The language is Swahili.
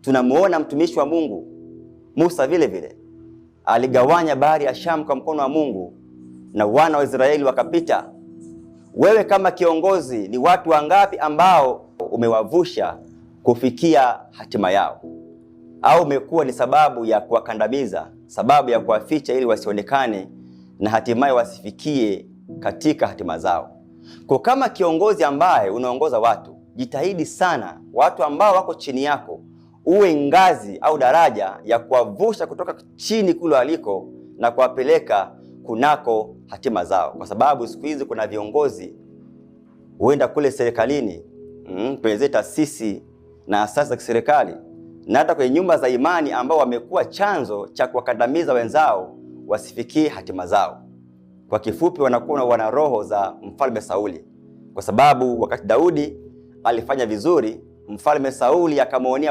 Tunamuona mtumishi wa Mungu Musa vile vile aligawanya bahari ya Shamu kwa mkono wa Mungu na wana wa Israeli wakapita. Wewe kama kiongozi, ni watu wangapi ambao umewavusha kufikia hatima yao? Au umekuwa ni sababu ya kuwakandamiza, sababu ya kuwaficha ili wasionekane na hatimaye wasifikie katika hatima zao? Kwa kama kiongozi ambaye unaongoza watu, jitahidi sana watu ambao wako chini yako uwe ngazi au daraja ya kuwavusha kutoka chini kule waliko na kuwapeleka kunako hatima zao. Kwa sababu siku hizi kuna viongozi huenda kule serikalini, kwenye taasisi na asasi za kiserikali na hata kwenye nyumba za imani, ambao wamekuwa chanzo cha kuwakandamiza wenzao wasifikie hatima zao. Kwa kifupi, wanakuwa wana roho za mfalme Sauli, kwa sababu wakati Daudi alifanya vizuri, mfalme Sauli akamwonea